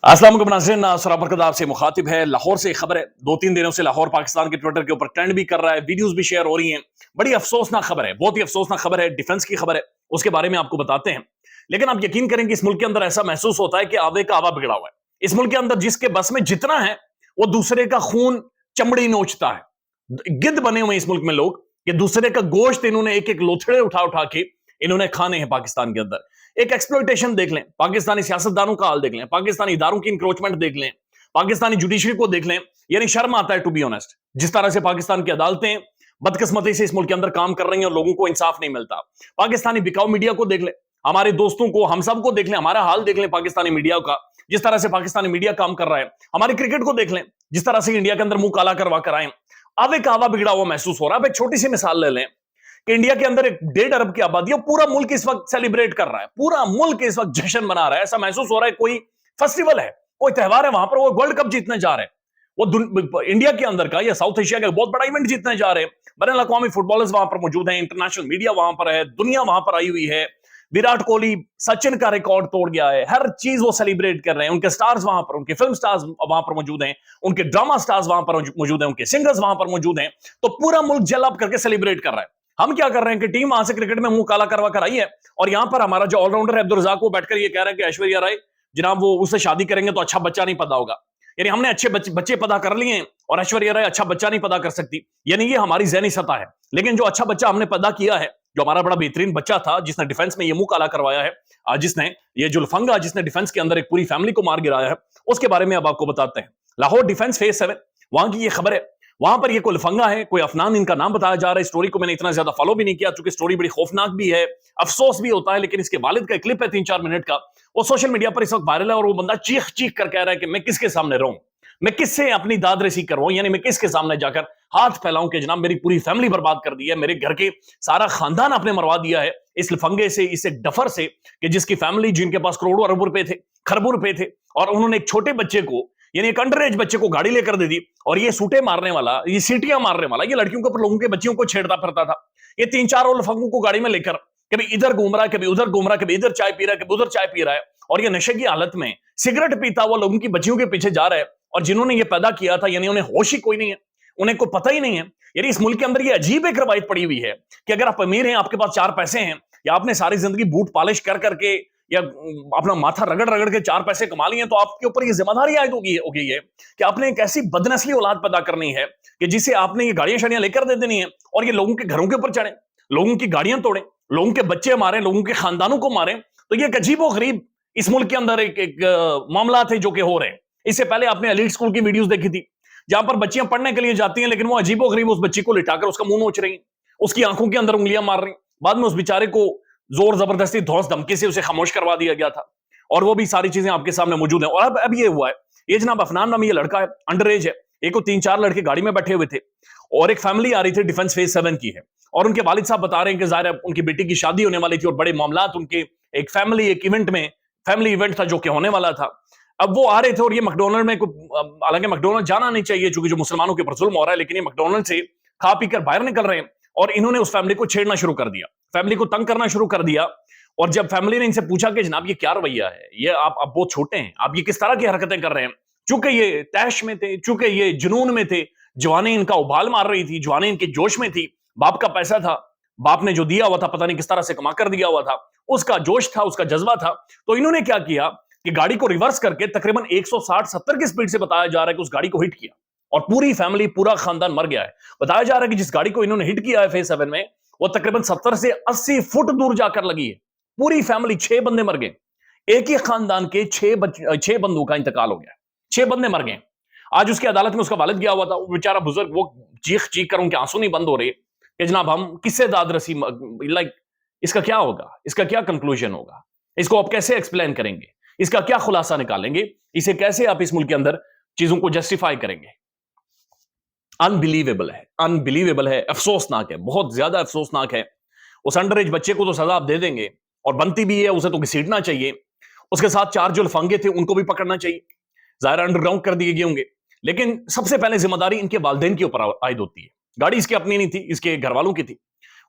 अस्सलाम वालेकुम नाज़रीन, सरा बरकत आपसे मुखातिब है। लाहौर से खबर है, 2-3 दिनों से लाहौर पाकिस्तान के ट्विटर के ऊपर ट्रेंड भी कर रहा है, वीडियोस भी शेयर हो रही हैं। बड़ी अफसोसनाक खबर है, बहुत ही अफसोसनाक खबर है, डिफेंस की खबर है, उसके बारे में आपको बताते हैं। लेकिन आप यकीन करें कि इस मुल्क के अंदर ऐसा महसूस होता है कि आवे का आवा बिगड़ा हुआ है। इस मुल्क के अंदर जिसके बस में जितना है, वो दूसरे का खून चमड़ी नोचता है। गिद्ध बने हुए इस मुल्क में लोग कि दूसरे का गोश्त इन्होंने एक-एक लोथड़े उठा उठा के इन्होंने खाने हैं पाकिस्तान के अंदर। एक एक्सप्लॉइटेशन देख लें, पाकिस्तानी सियासतदानों का हाल देख लें, पाकिस्तानी इदारों की इंक्रोचमेंट देख लें, पाकिस्तानी जुडिशरी को देख लें, यानी शर्म आता है टू बी ऑनेस्ट। जिस तरह से पाकिस्तान की अदालतें बदकिस्मती से इस मुल्क के अंदर काम कर रही हैं और लोगों को इंसाफ नहीं मिलता। पाकिस्तानी बिकाऊ मीडिया को देख लें, हमारे दोस्तों को, हम सब को देख लें, हमारा हाल देख लें पाकिस्तानी मीडिया का, जिस तरह से पाकिस्तानी मीडिया काम कर रहा है। हमारी क्रिकेट को देख लें, जिस तरह से इंडिया के अंदर मुंह काला करवा कर आए। अब एक आवा बिगड़ा हुआ महसूस हो रहा है। अब एक छोटी सी मिसाल ले लें कि इंडिया के अंदर एक 1.5 अरब की आबादी है, पूरा मुल्क इस वक्त सेलिब्रेट कर रहा है, पूरा मुल्क इस वक्त जश्न मना रहा है। ऐसा महसूस हो रहा है कोई फेस्टिवल है, कोई त्योहार है, वहां पर वो वर्ल्ड कप जीतने जा रहे हैं। वो इंडिया के अंदर का या साउथ एशिया का बहुत बड़ा इवेंट जीतने जा रहे हैं। बैनुल अक़वामी फुटबॉलर्स वहां पर मौजूद हैं, इंटरनेशनल मीडिया वहां पर है, दुनिया वहां पर आई हुई है। विराट कोहली सचिन का रिकॉर्ड तोड़ गया है, हर चीज वो सेलिब्रेट कर रहे हैं। उनके स्टार्स वहां पर, उनके फिल्म स्टार्स वहां पर मौजूद हैं, उनके ड्रामा स्टार्स वहां पर मौजूद हैं, उनके सिंगर्स वहां पर मौजूद हैं। तो पूरा मुल्क जल अप करके सेलिब्रेट कर रहा है। हम क्या कर रहे हैं कि टीम वहां से क्रिकेट में मुंह काला करवा कर आई है और यहां पर हमारा जो ऑलराउंडर है अब्दुल रज़ाक, वो बैठकर ये कह रहा है कि ऐश्वर्या राय जनाब वो उससे शादी करेंगे तो अच्छा बच्चा नहीं पैदा होगा। यानी हमने अच्छे बच्चे पैदा कर लिए हैं और ऐश्वर्या राय अच्छा बच्चा नहीं पैदा कर सकती। यानी ये हमारी ज़हनी सतह है। लेकिन जो अच्छा बच्चा हमने पैदा किया है, जो हमारा बड़ा बेहतरीन बच्चा था, जिसने डिफेंस में ये मुंह काला करवाया है, जिसने ये जुल्फंगा, जिसने डिफेंस के अंदर एक पूरी फैमिली को मार गिराया है, उसके बारे में अब आपको बताते हैं। लाहौर डिफेंस फेज 7 वहां की ये खबर है। वहां पर ये कोई लफंगा है, कोई अफनान इनका नाम बताया जा रहा है। स्टोरी को मैंने इतना ज्यादा फॉलो भी नहीं किया क्योंकि स्टोरी बड़ी खौफनाक भी है, अफसोस भी होता है। लेकिन इसके वालिद का क्लिप है 3-4 मिनट का, वो सोशल मीडिया पर इस वक्त वायरल है और वो बंदा चीख चीख कर कह रहा है कि मैं किसके सामने रहूं, मैं किससे अपनी दाद रसी करवाऊं, यानी मैं किसके सामने जाकर हाथ फैलाऊं कि जनाब मेरी पूरी फैमिली बर्बाद कर दी है, मेरे घर के सारा खानदान आपने मरवा दिया है इस लफंगे से, इस एक डफर से कि जिसकी फैमिली, जिनके पास करोड़ों अरबों रुपए थे, खरबों रुपए थे, और उन्होंने एक छोटे बच्चे को, यानी एक अंडर एज बच्चे को गाड़ी लेकर दे दी। और ये सूटे मारने वाला, ये सीटियां मारने वाला, ये लड़कियों के ऊपर, लोगों के बच्चियों को छेड़ता फिरता था। ये 3-4 और लफंगों को गाड़ी में लेकर कभी इधर घूम रहा है, कभी उधर घूम रहा है, कभी इधर चाय पी रहा है, कभी उधर चाय पी रहा है, और ये नशे की हालत में सिगरेट पीता हुआ लोगों की बच्चियों के पीछे जा रहा है। और जिन्होंने ये पैदा किया था, यानी उन्हें होश ही कोई नहीं है, उन्हें कोई पता ही नहीं है। यानी इस मुल्क के अंदर ये अजीब एक रवायत पड़ी हुई है कि अगर आप अमीर हैं, आपके पास 4 पैसे हैं, या आपने सारी जिंदगी बूट पॉलिश कर करके या अपना माथा रगड़ रगड़ के 4 पैसे कमा लिए, तो आपके ऊपर ये जिम्मेदारी आयद हो गई है कि आपने एक ऐसी बदनस्ली औलाद पैदा करनी है कि जिसे आपने ये गाड़ियां शाड़ियां लेकर दे देनी है और ये लोगों के घरों के ऊपर चढ़े, लोगों की गाड़ियां तोड़े, लोगों के बच्चे मारे, लोगों के खानदानों को मारे। तो ये एक अजीबो गरीब इस मुल्क के अंदर एक मामला थे जो कि हो रहे हैं। इससे पहले आपने एलीट स्कूल की वीडियोस देखी थी, जहां पर बच्चियां पढ़ने के लिए जाती हैं, लेकिन वो अजीबो गरीब उस बच्ची को लिटाकर उसका मुंह नोच रही हैं, उसकी आंखों के अंदर उंगलियां मार रही हैं। बाद में उस बेचारे को जोर जबरदस्ती धौंस धमकी से उसे खामोश करवा दिया गया था। और वो भी सारी चीजें आपके सामने मौजूद हैं। और अब ये हुआ है, ये जनाब अफनान नाम ये लड़का है, अंडर एज है, एक को 3-4 लड़के गाड़ी में बैठे हुए थे और एक फैमिली आ रही थी, डिफेंस फेज 7 की है, और उनके वालिद साहब बता रहे हैं कि जाहिर है उनकी बेटी की शादी होने वाली थी और बड़े मामलात उनके एक इवेंट में, फैमिली इवेंट था जो कि होने वाला था। अब वो आ रहे थे और ये मैकडोनल्ड में, हालांकि मैकडोनल्ड जाना नहीं चाहिए क्योंकि जो मुसलमानों के ऊपर जुल्म हो रहा है, लेकिन ये मैकडोनल्ड से खा पी कर बाहर निकल रहे हैं और इन्होंने उस फैमिली को छेड़ना शुरू कर दिया, फैमिली को तंग करना शुरू कर दिया। और जब फैमिली ने इनसे पूछा कि जनाब ये क्या रवैया है, ये आप बहुत छोटे हैं, आप ये किस तरह की हरकतें कर रहे हैं, चूंकि ये तैश में थे, चूंकि ये जुनून में थे, जवानी इनका उबाल मार रही थी, जवानी इनके जोश में थी, बाप का पैसा था, बाप ने जो दिया हुआ था पता नहीं किस तरह से कमा कर दिया हुआ था, उसका जोश था, उसका जज्बा था। तो इन्होंने क्या किया कि गाड़ी को रिवर्स करके तकरीबन 160-70 की स्पीड से, बताया जा रहा है कि उस गाड़ी को हिट किया और पूरी फैमिली, पूरा खानदान मर गया है। बताया जा रहा है कि जिस गाड़ी को इन्होंने हिट किया है फेज 7 में, वो तकरीबन 70 से 80 फुट दूर जाकर लगी है। पूरी फैमिली, 6 बंदे मर गए, एक ही खानदान के 6 बंदों का इंतकाल हो गया, 6 बंदे मर गए। आज उसकी अदालत में उसका वालिद गया हुआ था, वो बेचारा बुजुर्ग, वो चीख चीख कर, उनके आंसू नहीं बंद हो रहे कि जनाब हम किससे दाद रसी, लाइक इसका क्या होगा, इसका क्या कंक्लूजन होगा, इसको आप कैसे एक्सप्लेन करेंगे, इसका क्या खुलासा निकालेंगे, इसे कैसे आप इस मुल्क के अंदर चीजों को जस्टिफाई करेंगे। अनबिलीवेबल है, अफसोसनाक है, बहुत ज्यादा अफसोसनाक है। उस अंडर एज बच्चे को तो सजा आप दे देंगे और बनती भी है, उसे तो घसीटना चाहिए। उसके साथ 4 जो लफंगे थे उनको भी पकड़ना चाहिए, जाहिर अंडरग्राउंड कर दिए गए होंगे। लेकिन सबसे पहले जिम्मेदारी इनके वालिदैन के ऊपर आयद होती है। गाड़ी इसकी अपनी नहीं थी, इसके घर वालों की थी।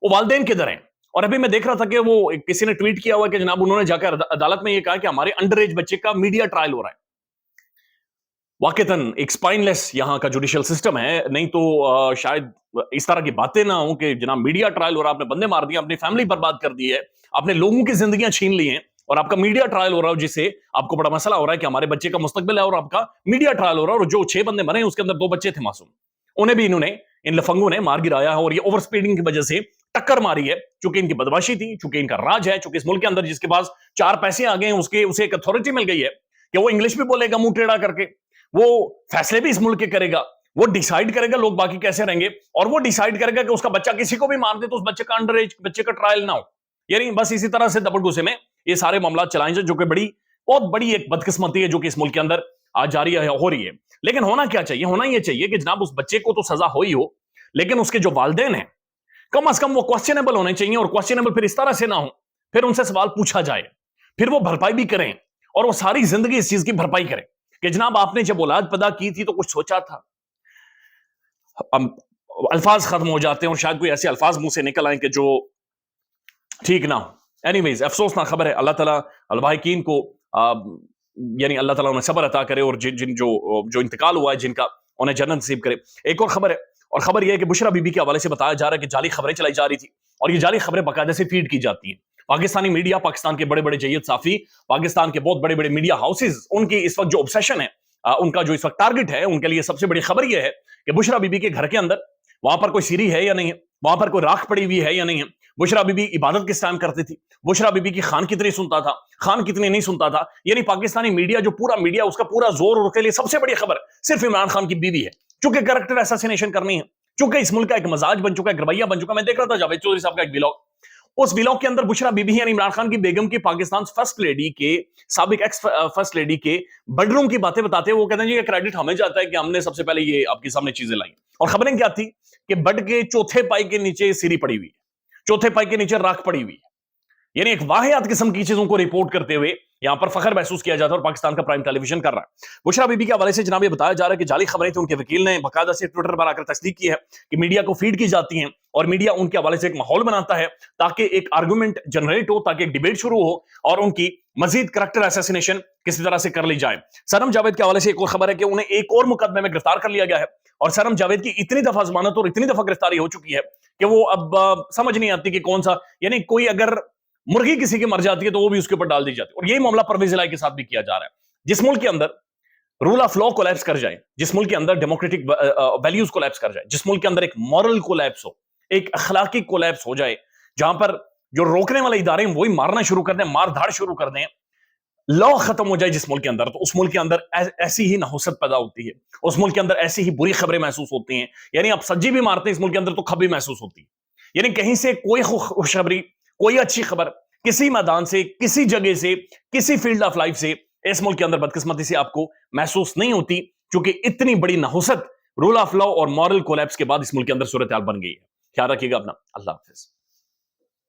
वो वालिदैन किधर हैं? और अभी मैं देख रहा था कि वो किसी ने ट्वीट किया हुआ कि जनाब उन्होंने जाकर अदालत में ये कहा कि हमारे अंडर एज बच्चे का मीडिया ट्रायल हो रहा है। वाकईतन एक स्पाइनलेस यहाँ का जुडिशियल सिस्टम है, नहीं तो शायद इस तरह की बातें ना हो कि जनाब मीडिया ट्रायल हो रहा है, आपने बंदे मार दिए, अपनी फैमिली बर्बाद कर दी है, आपने लोगों की जिंदगियां छीन ली हैं, और आपका मीडिया ट्रायल हो रहा हो, जिससे आपको बड़ा मसला हो रहा है कि हमारे बच्चे का मुस्तकबिल है, और आपका मीडिया ट्रायल हो रहा है, और जो 6 बंदे मरे हैं उसके अंदर 2 बच्चे थे मासूम, उन्हें भी इन्होंने, इन लफंगों ने मार गिराया है, और ये ओवर स्पीडिंग की वजह से टक्कर मारी है, चूंकि इनकी बदमाशी थी, चूंकि इनका राज है, चूंकि इस मुल्क के अंदर जिसके पास 4 पैसे आ गए हैं, उसके उसे एक अथॉरिटी मिल गई है कि वो इंग्लिश भी बोलेगा मुंह टेढ़ा करके, वो फैसले भी इस मुल्क के करेगा, वो डिसाइड करेगा लोग बाकी कैसे रहेंगे, और वो डिसाइड करेगा कि उसका बच्चा किसी को भी मार दे तो उस बच्चे का अंडर एज बच्चे का ट्रायल ना हो। यानी बस इसी तरह से दबड़ गुस्से में ये सारे मामला चलाए जाए, जो कि बहुत बड़ी एक बदकिस्मती है जो कि इस मुल्क के अंदर आज जारी हो रही है। लेकिन होना क्या चाहिए? होना यह चाहिए कि जनाब उस बच्चे को तो सजा हो ही हो, लेकिन उसके जो वालिदैन हैं कम से कम वो क्वेश्चनेबल होने चाहिए, और क्वेश्चनेबल फिर इस तरह से ना हो, फिर उनसे सवाल पूछा जाए, फिर वो भरपाई भी करें, और वो सारी जिंदगी इस चीज की भरपाई करें कि जनाब आपने जब औलाद पैदा की थी तो कुछ सोचा था। अल्फाज खत्म हो जाते हैं और शायद कोई ऐसे अल्फाज मुंह से निकल आए कि जो ठीक ना हो। एनीवेज, अफसोसनाक खबर है। अल्लाह ताला अलबाहिकीन को यानी अल्लाह ताला उन्हें सब्र अता करे, और जिन जो इंतकाल हुआ है जिनका, उन्हें जन्नत नसीब करे। एक और खबर है, और खबर यह है कि बुशरा बीबी के हवाले से बताया जा रहा है कि जाली खबरें चलाई जा रही थी, और ये जाली खबरें बाकायदा से फीड की जाती हैं। पाकिस्तानी मीडिया, पाकिस्तान के बड़े बड़े जय्यद साफी, पाकिस्तान के बहुत बड़े बड़े मीडिया हाउसेज, उनकी इस वक्त जो ऑब्सेशन है, उनका जो इस वक्त टारगेट है, उनके लिए सबसे बड़ी खबर यह है कि बुशरा बीबी के घर के अंदर वहां पर कोई सीरी है या नहीं है, वहां पर कोई राख पड़ी हुई है या नहीं है, बुशरा बीबी इबादत किस टाइम करती थी, बुशरा बीबी की खान कितनी सुनता था, खान कितनी नहीं सुनता था। यानी पाकिस्तानी मीडिया, जो पूरा मीडिया, उसका पूरा जोर, उसके लिए सबसे बड़ी खबर सिर्फ इमरान खान की बीवी है, चूंकि कैरेक्टर असैसिनेशन करनी है, चूंकि इस मुल्क का एक मजाज बन चुका है, रवैया बन चुका है। मैं देख रहा था जावेद चौधरी साहब का एक व्लॉग, उस व्लॉग के अंदर बुशरा बीबी यानी इमरान खान की बेगम की, पाकिस्तान फर्स्ट लेडी के, साबिक एक्स फर्स्ट लेडी के बेडरूम की बातें बताते हैं। वो कहते हैं जी क्रेडिट हमें जाता है कि हमने सबसे पहले ये आपके सामने चीजें लाई। और खबरें क्या थी कि बेड के चौथे पाई के नीचे सीरी पड़ी हुई है, चौथे पाई के नीचे राख पड़ी हुई है। यानी एक वाहियात किस्म की चीजों को रिपोर्ट करते हुए यहां पर फखर महसूस किया जाता है, और पाकिस्तान का प्राइम टेलीविजन कर रहा है। बुशरा बीबी के हवाले से जनाब ये बताया जा रहा है कि जाली खबरें थी, उनके वकील ने बाकायदा से ट्विटर पर आकर तस्दीक की है कि मीडिया को फीड की जाती हैं, और मीडिया उनके हवाले से एक माहौल बनाता है ताकि एक आर्गुमेंट जनरेट हो, ताकि एक डिबेट शुरू हो, और उनकी मजीद करैक्टर असैसिनेशन किसी तरह से कर ली जाए। सनम जावेद के हवाले से एक और खबर है कि उन्हें एक और मुकदमे में गिरफ्तार कर लिया गया है, और सनम जावेद की इतनी दफा जमानत और इतनी दफा गिरफ्तारी हो चुकी है कि वो अब समझ नहीं आती कि कौन सा, यानी कोई अगर मुर्गी किसी की मर जाती है तो वो भी उसके ऊपर डाल दी जाती है। और यही मामला परवेज इलाही के साथ भी किया जा रहा है। जिस मुल्क के अंदर रूल ऑफ लॉ कोलैप्स कर जाए, जिस मुल्क के अंदर डेमोक्रेटिक वैल्यूज कोलैप्स कर जाए, जिस मुल्क के अंदर एक मॉरल कोलैप्स हो, एक अखलाकी कोलैप्स हो जाए, जहां पर जो रोकने वाले इदारे हैं वही मारना शुरू कर दें, मार धाड़ शुरू कर दें, लॉ खत्म हो जाए जिस मुल्क के अंदर, तो उस मुल्क के अंदर ऐसी ही नहुसत पैदा होती है, उस मुल्क के अंदर ऐसी ही बुरी खबरें महसूस होती हैं। यानी आप सज्जी भी मारते हैं इस मुल्क के अंदर तो खबरी महसूस होती है। यानी कहीं से कोई खुशखबरी, कोई अच्छी खबर, किसी मैदान से, किसी जगह से, किसी फील्ड ऑफ लाइफ से इस मुल्क के अंदर बदकिस्मती से आपको महसूस नहीं होती, क्योंकि इतनी बड़ी नहुसत रूल ऑफ लॉ और मॉरल कोलैप्स के बाद इस मुल्क के अंदर सूरत हाल बन गई है। ख्याल रखिएगा अपना। अल्लाह हाफिज।